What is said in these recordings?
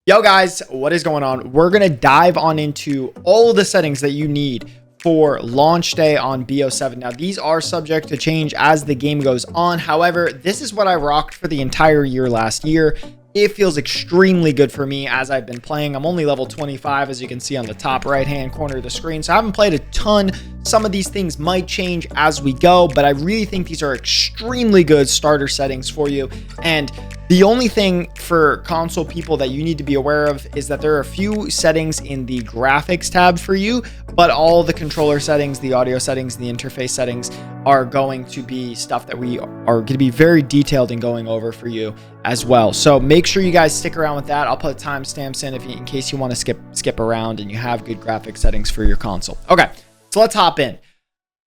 Yo guys, what is going on? We're going to dive on into all the settings that you need for launch day on BO7. Now, these are subject to change as the game goes on. However, this is what I rocked for the entire year last year. It feels extremely good for me as I've been playing. I'm only level 25, as you can see on the top right-hand corner of the screen. So I haven't played a ton. Some of these things might change as we go, but I really think these are extremely good starter settings for you. And the only thing for console people that you need to be aware of is that there are a few settings in the graphics tab for you, but all the controller settings, the audio settings, the interface settings are going to be stuff that we are going to be very detailed in going over for you as well. So make sure you guys stick around with that. I'll put timestamps in case you want to skip around and you have good graphic settings for your console. Okay, so let's hop in.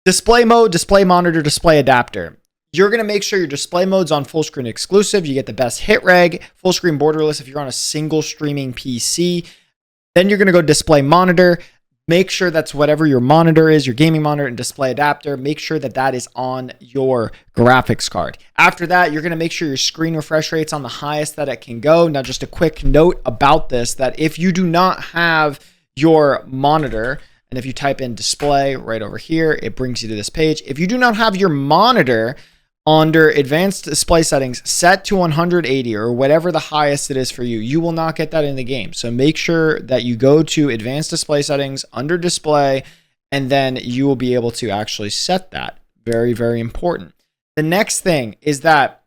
Display mode, display monitor, display adapter. You're going to make sure your display mode's on full screen exclusive. You get the best hit reg, full screen borderless if you're on a single streaming PC. Then you're going to go display monitor. Make sure that's whatever your monitor is, your gaming monitor and display adapter. Make sure that that is on your graphics card. After that, you're going to make sure your screen refresh rate's on the highest that it can go. Now, just a quick note about this, that if you do not have your monitor, and if you type in display right over here, it brings you to this page. If you do not have your monitor under advanced display settings set to 180 or whatever the highest it is for you, you will not get that in the game. So make sure that you go to advanced display settings under display, and then you will be able to actually set that. Very, very important. The next thing is that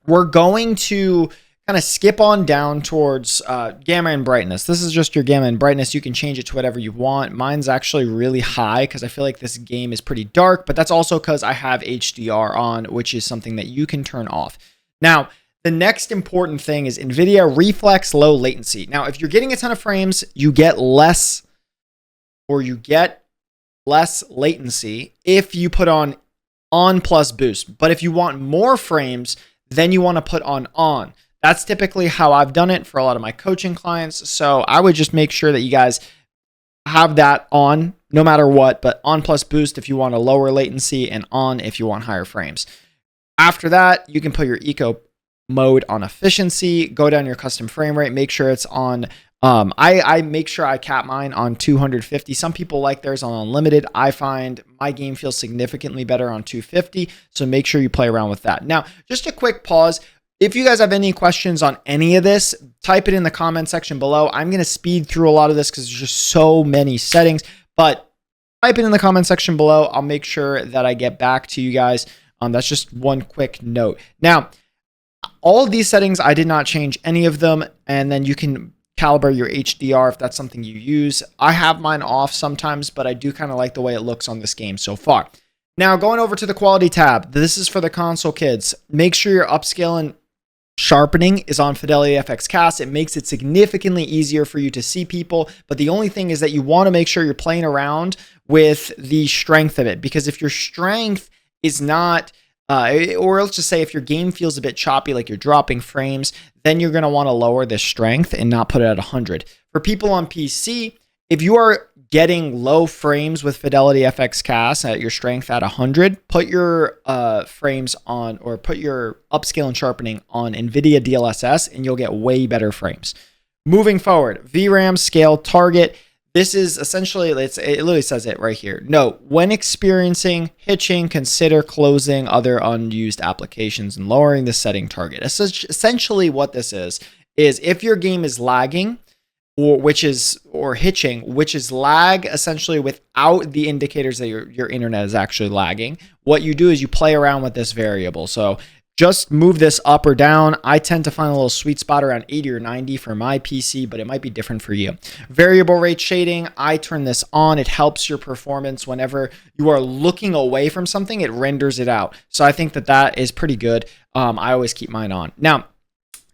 we're going to kind of skip on down towards gamma and brightness. This is just your gamma and brightness. You can change it to whatever you want. Mine's actually really high because I feel like this game is pretty dark, but that's also because I have HDR on, which is something that you can turn off. Now, the next important thing is NVIDIA Reflex Low Latency. Now, if you're getting a ton of frames, you get less latency if you put on plus boost. But if you want more frames, then you want to put on. That's typically how I've done it for a lot of my coaching clients. So I would just make sure that you guys have that on no matter what, but on plus boost if you want a lower latency and on if you want higher frames. After that, you can put your eco mode on efficiency, go down your custom frame rate, make sure it's on. I make sure I cap mine on 250. Some people like theirs on unlimited. I find my game feels significantly better on 250. So make sure you play around with that. Now, just a quick pause. If you guys have any questions on any of this, type it in the comment section below. I'm going to speed through a lot of this because there's just so many settings, but type it in the comment section below. I'll make sure that I get back to you guys. That's just one quick note. Now, all of these settings, I did not change any of them, and then you can calibrate your HDR if that's something you use. I have mine off sometimes, but I do kind of like the way it looks on this game so far. Now, going over to the quality tab, this is for the console kids. Make sure you're upscaling. Sharpening is on Fidelity FX Cast. It makes it significantly easier for you to see people, but the only thing is that you want to make sure you're playing around with the strength of it, because if your strength is not, or let's just say if your game feels a bit choppy, like you're dropping frames, then you're going to want to lower the strength and not put it at 100. For people on PC, if you are getting low frames with Fidelity FX Cast at your strength at 100, put your frames on, or put your upscale and sharpening on NVIDIA DLSS, and you'll get way better frames. Moving forward, VRAM scale target. This is essentially, it literally says it right here. Note, when experiencing hitching, consider closing other unused applications and lowering the setting target. Essentially what this is if your game is lagging, or hitching, which is lag essentially without the indicators that your internet is actually lagging. What you do is you play around with this variable. So just move this up or down. I tend to find a little sweet spot around 80 or 90 for my PC, but it might be different for you. Variable rate shading, I turn this on. It helps your performance whenever you are looking away from something, it renders it out. So I think that is pretty good. I always keep mine on. Now,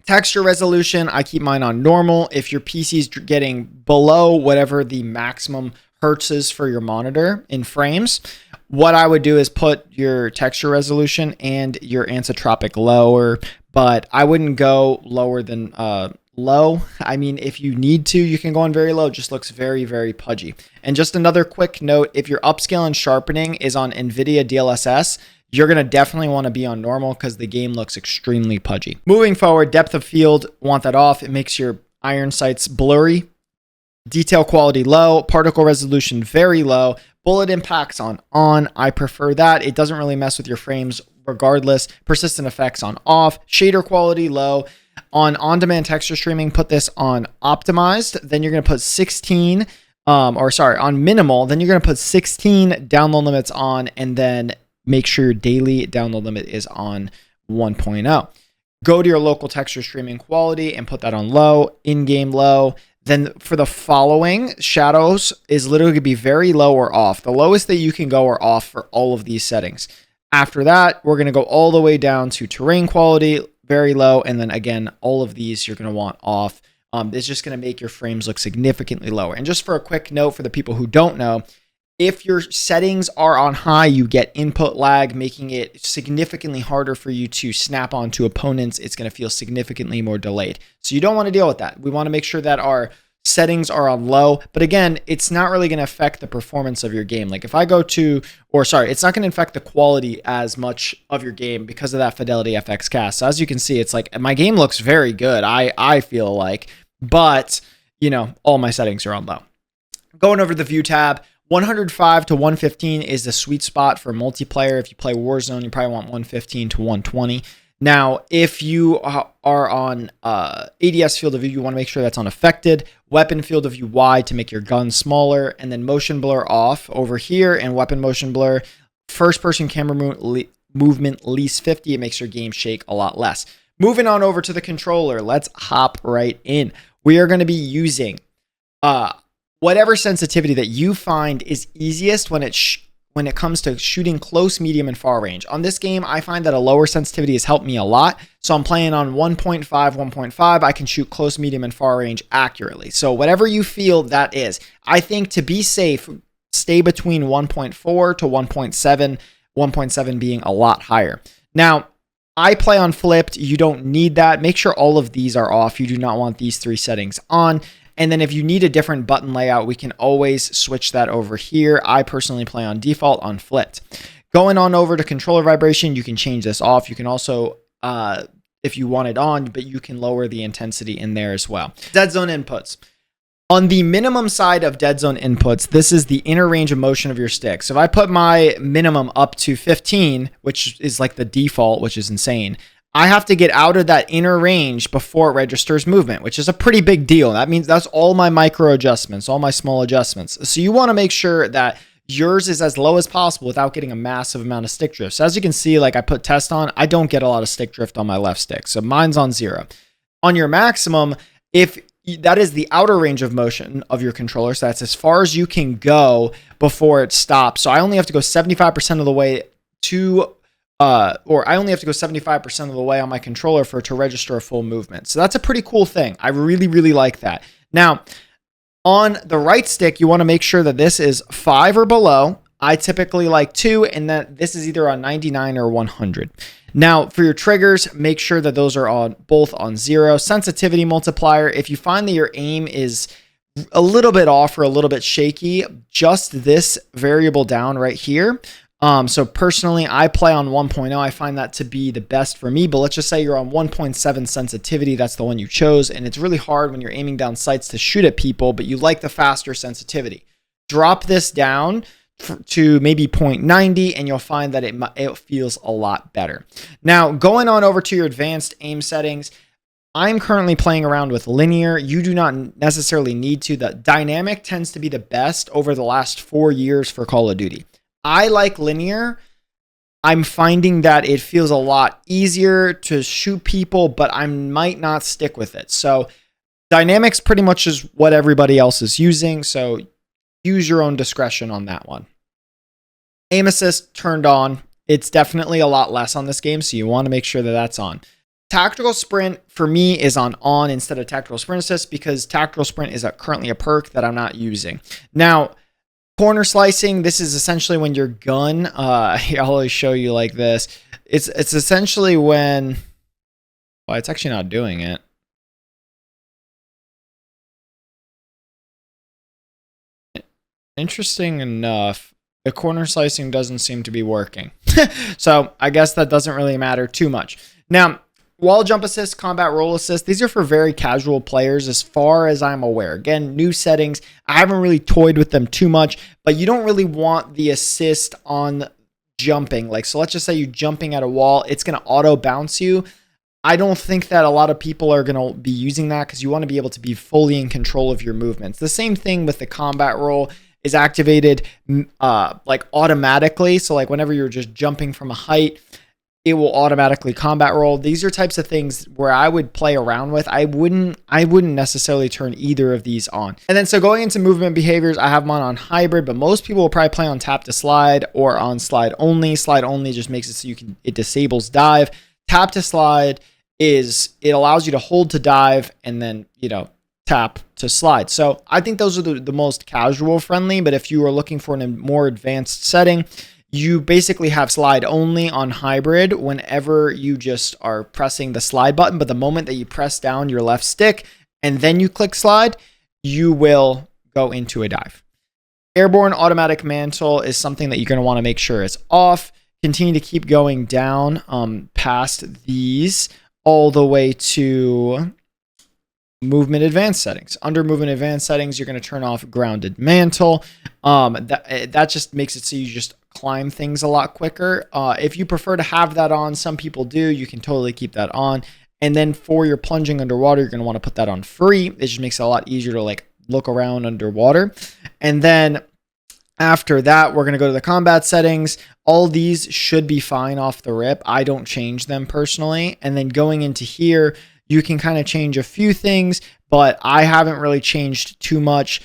texture resolution, I keep mine on normal. If your PC is getting below whatever the maximum hertz is for your monitor in frames, what I would do is put your texture resolution and your anisotropic lower, but I wouldn't go lower than low. I mean, if you need to, you can go on very low. It just looks very, very pudgy. And just another quick note, if your upscale and sharpening is on NVIDIA DLSS, you're going to definitely want to be on normal because the game looks extremely pudgy. Moving forward, depth of field, want that off. It makes your iron sights blurry, detail quality low, particle resolution very low, bullet impacts on. I prefer that. It doesn't really mess with your frames regardless. Persistent effects on off, shader quality low. On-demand texture streaming, put this on optimized. Then you're going to put 16, on minimal. Then you're going to put 16 download limits on, and then make sure your daily download limit is on 1.0. Go to your local texture streaming quality and put that on low, in-game low. Then for the following, shadows is literally going to be very low or off. The lowest that you can go are off for all of these settings. After that, we're going to go all the way down to terrain quality, very low. And then again, all of these you're going to want off. It's just going to make your frames look significantly lower. And just for a quick note for the people who don't know, if your settings are on high, you get input lag, making it significantly harder for you to snap onto opponents. It's going to feel significantly more delayed. So you don't want to deal with that. We want to make sure that our settings are on low. But again, it's not really going to affect the performance of your game. Like if I go to, it's not going to affect the quality as much of your game because of that Fidelity FX cast. So as you can see, it's like my game looks very good. I feel like, but all my settings are on low. Going over to the view tab, 105 to 115 is the sweet spot for multiplayer. If you play Warzone, you probably want 115 to 120. Now, if you are on ADS field of view, you want to make sure that's unaffected. Weapon field of view wide to make your gun smaller, and then motion blur off over here, and weapon motion blur. First person camera movement least 50. It makes your game shake a lot less. Moving on over to the controller, let's hop right in. We are going to be using whatever sensitivity that you find is easiest when it comes to shooting close, medium, and far range. On this game, I find that a lower sensitivity has helped me a lot. So I'm playing on 1.5, 1.5. I can shoot close, medium, and far range accurately. So whatever you feel that is. I think to be safe, stay between 1.4 to 1.7, 1.7 being a lot higher. Now, I play on flipped. You don't need that. Make sure all of these are off. You do not want these three settings on. And then if you need a different button layout, we can always switch that over here. I personally play on default on flipped. Going on over to controller vibration, you can change this off. You can also, if you want it on, but you can lower the intensity in there as well. Dead zone inputs. On the minimum side of dead zone inputs, this is the inner range of motion of your stick. So if I put my minimum up to 15, which is like the default, which is insane, I have to get out of that inner range before it registers movement, which is a pretty big deal. That means that's all my micro adjustments, all my small adjustments. So you want to make sure that yours is as low as possible without getting a massive amount of stick drift. So as you can see, like I put test on, I don't get a lot of stick drift on my left stick. So mine's on 0. On your maximum, if that is the outer range of motion of your controller, so that's as far as you can go before it stops. So I only have to go 75% of the way to I only have to go 75% of the way on my controller for it to register a full movement. So that's a pretty cool thing. I really, really like that. Now, on the right stick, you want to make sure that this is 5 or below. I typically like 2, and that this is either on 99 or 100. Now, for your triggers, make sure that those are both on 0. Sensitivity multiplier, if you find that your aim is a little bit off or a little bit shaky, just this variable down right here. So personally, I play on 1.0. I find that to be the best for me, but let's just say you're on 1.7 sensitivity. That's the one you chose. And it's really hard when you're aiming down sights to shoot at people, but you like the faster sensitivity. Drop this down to maybe 0.90 and you'll find that it feels a lot better. Now, going on over to your advanced aim settings, I'm currently playing around with linear. You do not necessarily need to. The dynamic tends to be the best over the last 4 years for Call of Duty. I like linear. I'm finding that it feels a lot easier to shoot people, but I might not stick with it. So dynamics pretty much is what everybody else is using. So use your own discretion on that one. Aim assist turned on. It's definitely a lot less on this game, so you want to make sure that that's on. Tactical sprint for me is on instead of tactical sprint assist because tactical sprint is currently a perk that I'm not using. Now, corner slicing, this is essentially when your gun, I'll always show you like this. It's essentially when, well, it's actually not doing it. Interesting enough, the corner slicing doesn't seem to be working. So I guess that doesn't really matter too much. Now, Wall jump assist, combat roll assist, these are for very casual players as far as I'm aware. Again, new settings. I haven't really toyed with them too much, but you don't really want the assist on jumping. Like, so let's just say you're jumping at a wall, it's going to auto bounce you. I don't think that a lot of people are going to be using that because you want to be able to be fully in control of your movements. The same thing with the combat roll is activated like automatically. So like whenever you're just jumping from a height, it will automatically combat roll. These are types of things where I would play around with. I wouldn't necessarily turn either of these on. And then so going into movement behaviors, I have them on hybrid, but most people will probably play on tap to slide or on slide only. Slide only just makes it so it disables dive. Tap to slide it allows you to hold to dive and then, tap to slide. So I think those are the most casual friendly, but if you are looking for a more advanced setting, you basically have slide only on hybrid whenever you just are pressing the slide button. But the moment that you press down your left stick and then you click slide, you will go into a dive. Airborne automatic mantle is something that you're going to want to make sure is off. Continue to keep going down past these all the way to movement advanced settings. Under movement advanced settings, you're going to turn off grounded mantle. That just makes it so you just climb things a lot quicker. If you prefer to have that on, some people do, you can totally keep that on. And then for your plunging underwater, you're going to want to put that on free. It just makes it a lot easier to like look around underwater. And then after that, we're going to go to the combat settings. All these should be fine off the rip. I don't change them personally. And then going into here, you can kind of change a few things, but I haven't really changed too much.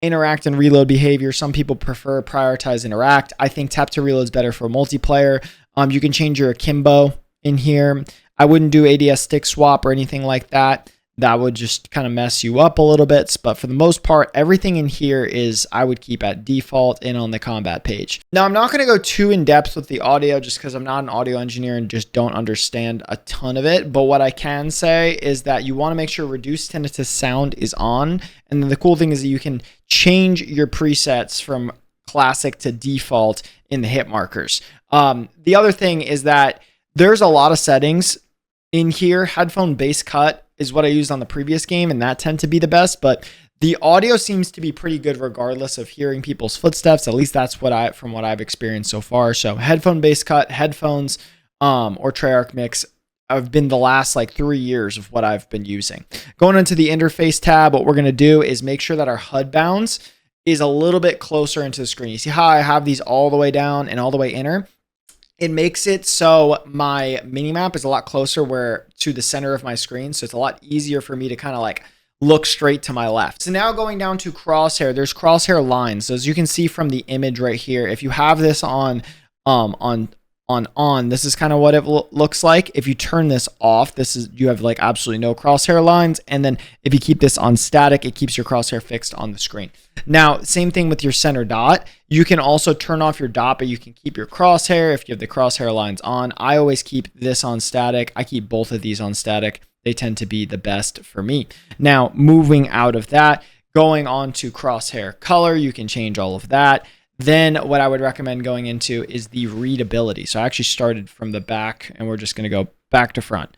Interact and reload behavior. Some people prefer prioritize interact. I think tap to reload is better for multiplayer. You can change your akimbo in here. I wouldn't do ADS stick swap or anything like that. That would just kind of mess you up a little bit. But for the most part, everything in here is I would keep at default and on the combat page. Now, I'm not going to go too in depth with the audio just because I'm not an audio engineer and just don't understand a ton of it. But what I can say is that you want to make sure reduced tinnitus sound is on. And then the cool thing is that you can change your presets from classic to default in the hit markers. The other thing is that there's a lot of settings in here. Headphone bass cut is what I used on the previous game, and that tend to be the best, but the audio seems to be pretty good regardless of hearing people's footsteps. At least that's from what I've experienced so far. So headphone bass cut, headphones, or Treyarch mix have been the last like 3 years of what I've been using. Going into the interface tab, what we're going to do is make sure that our HUD bounds is a little bit closer into the screen. You see how I have these all the way down and all the way inner? It makes it so my mini map is a lot closer to the center of my screen. So it's a lot easier for me to kind of like look straight to my left. So now going down to crosshair, there's crosshair lines. So as you can see from the image right here, if you have this on, this is kind of what it looks like. If you turn this off, you have like absolutely no crosshair lines. And then if you keep this on static, it keeps your crosshair fixed on the screen. Now, same thing with your center dot. You can also turn off your dot, but you can keep your crosshair if you have the crosshair lines on. I always keep this on static. I keep both of these on static. They tend to be the best for me. Now, moving out of that, going on to crosshair color, you can change all of that. Then what I would recommend going into is the readability. So I actually started from the back and we're just going to go back to front.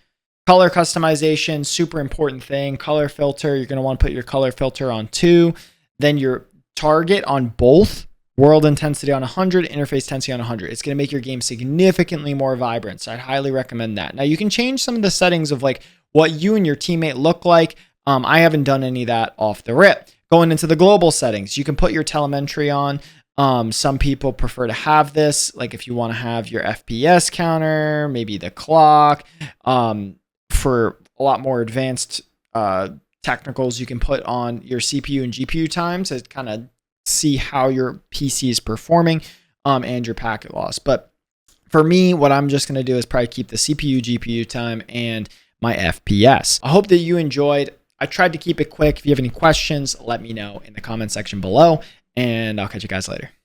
Color customization, super important thing. Color filter, you're going to want to put your color filter on 2. Then your target on both, world intensity on 100, interface intensity on 100. It's going to make your game significantly more vibrant. So I'd highly recommend that. Now you can change some of the settings of like what you and your teammate look like. I haven't done any of that off the rip. Going into the global settings, you can put your telemetry on. Some people prefer to have this, like if you want to have your FPS counter, maybe the clock, for a lot more advanced technicals, you can put on your CPU and GPU time to kind of see how your PC is performing, and your packet loss. But for me, what I'm just going to do is probably keep the CPU, GPU time, and my FPS. I hope that you enjoyed. I tried to keep it quick. If you have any questions, let me know in the comment section below, and I'll catch you guys later.